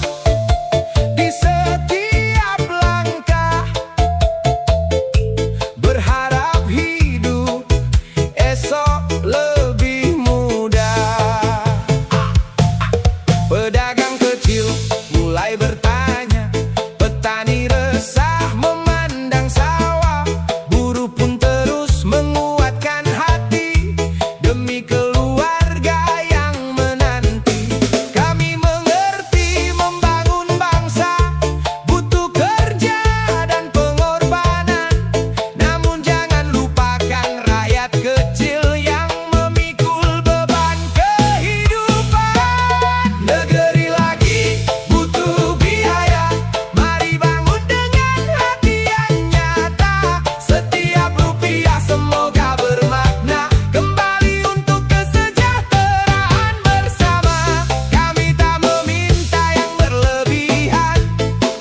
di setiap langkah. Berharap hidup esok lebih mudah. Pedagang kecil mulai bertanya, petani resah memandang sawah. Buruh pun terus menguatkan hati demi keluarga yang menanti. Kami mengerti membangun bangsa butuh kerja dan pengorbanan. Namun jangan lupakan rakyat kecil yang memikul beban kehidupan. Negeri lagi butuh biaya. Mari bangun dengan hati yang nyata. Setiap rupiah semoga bermakna kembali untuk kesejahteraan bersama. Kami tak meminta yang berlebihan,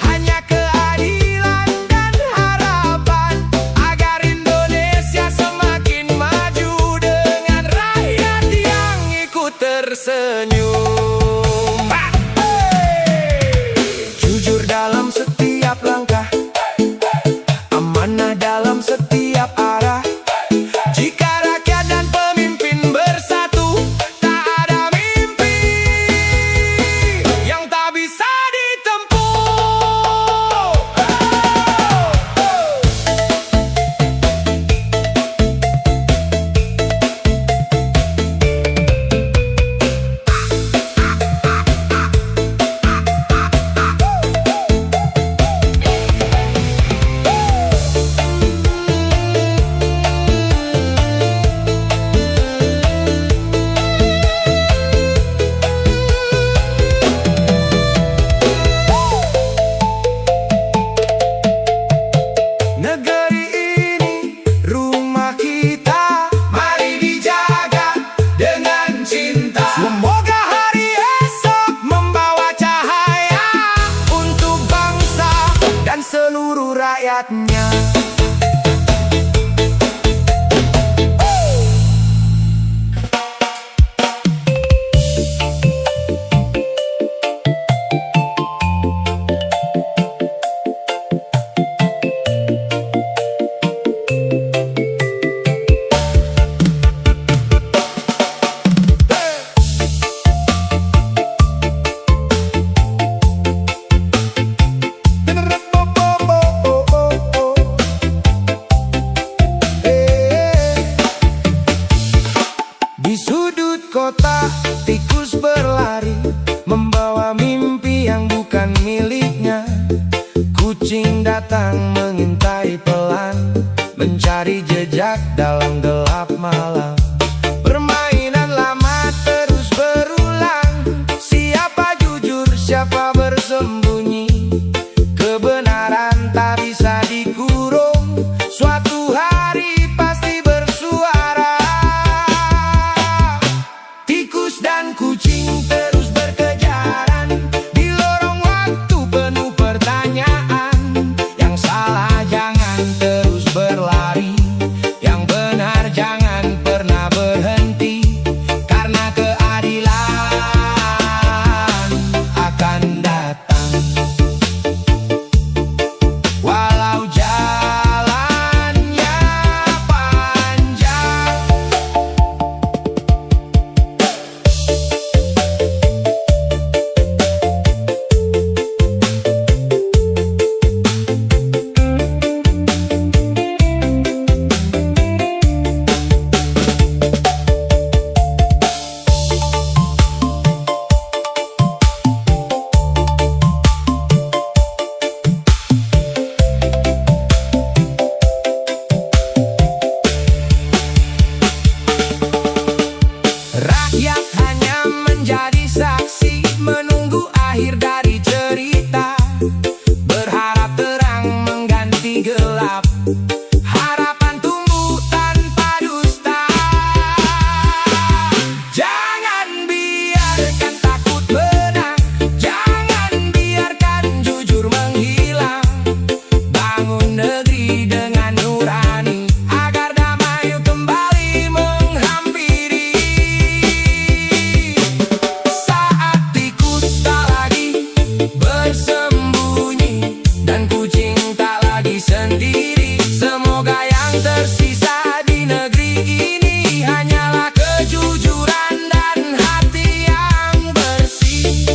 hanya keadilan dan harapan agar Indonesia semakin maju dengan rakyat yang ikut tersenyum. Jujur dalam setiap langkah, amanah dalam setiap arah. Jika rakyat dan pemimpin bersatu, tak ada mimpi yang tak bisa ditempuh. Negeri ini rumah kita, mari dijaga dengan cinta. Semoga hari esok membawa cahaya untuk bangsa dan seluruh rakyatnya. Di sudut kota, tikus berlari, membawa mimpi yang bukan miliknya. Kucing datang mengintai pelan, mencari jejak dalam gelap malam. Permainan lama terus berulang, siapa jujur, siapa bersembunyi. Kebenaran tak bisa dikurung, suatu hari pasti bersuara. Tikus dan kucing terus berkejaran di lorong waktu penuh pertanyaan. Yang salah jangan terus berlari, yang benar jangan pernah berhenti. Karena keadilan akan datang. jadi cerita, berharap terang mengganti gelap, harapan tumbuh tanpa dusta. Jangan biarkan takut menang, jangan biarkan jujur menghilang. Bangun negeri dengan nurani, agar damai kembali menghampiri. Saat tikus tak lagi bersembunyi dan kucing tak lagi sendiri, semoga yang tersisa di negeri ini hanyalah kejujuran dan hati yang bersih.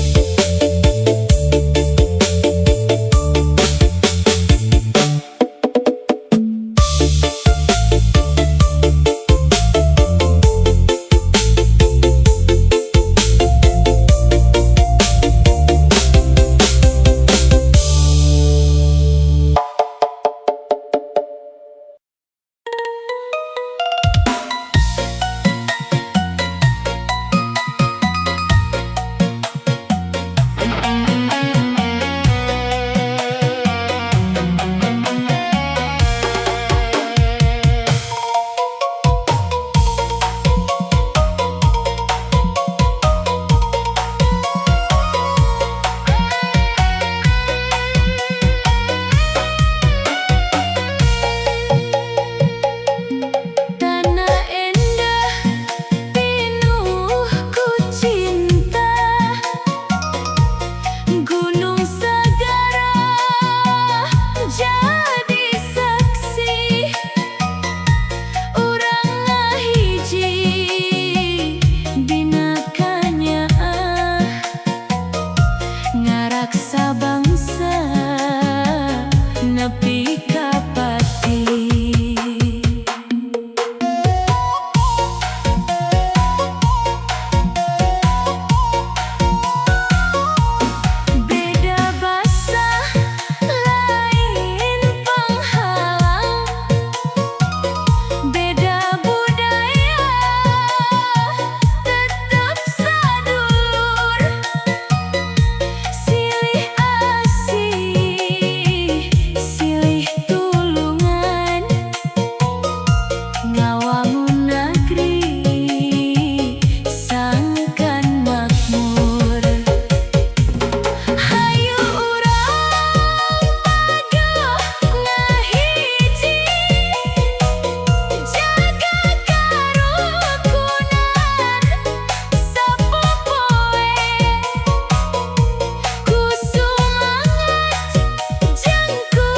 Tanah indah penuh ku cinta, gunung segara jadi saksi. Urang ngahiji binakanya ngaraksa bangsa nepi ka pati. Beda basa lain penghalang, beda budaya tetap sadulur. Silih asih, silih tulungan, ngawangun negeri sangkan makmur. Hayu urang paduh ngahiji, jaga karukunan sapopoe, ku sumangat jeung ku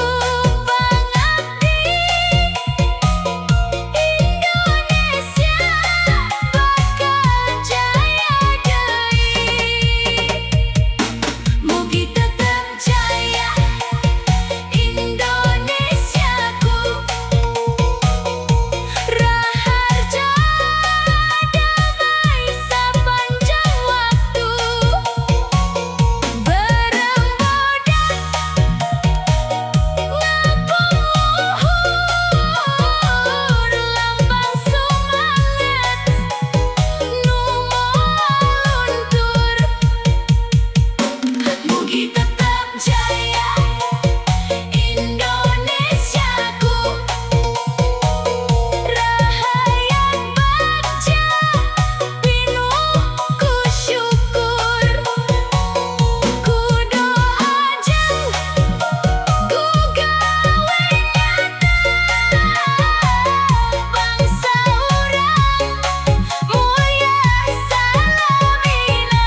pangabdi. Indonesia bakal jaya deui, mugi tetep jaya Indonesiaku. Raharja damai sapanjang waktu, berembodan ngapung luhur, lambang sumanget nu moal luntur. Mugi tetap jaya Indonesiaku, rahayan bagja pinuh ku syukur, ku doa jeung ku gawe nyata, bangsa urang mulia salamina.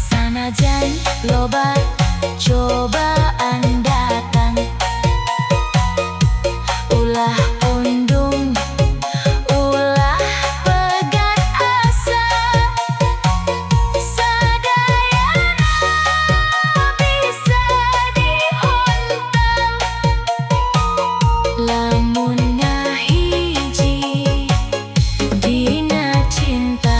Sanajan loba cobaan datang, ulah undung, ulah pegat asa, sadayana bisa dihontal. Lamun ngahiji dina cinta.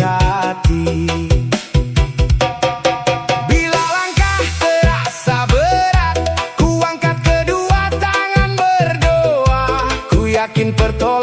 hati. Bila langkah terasa berat, ku angkat kedua tangan berdoa. Ku yakin pertolongan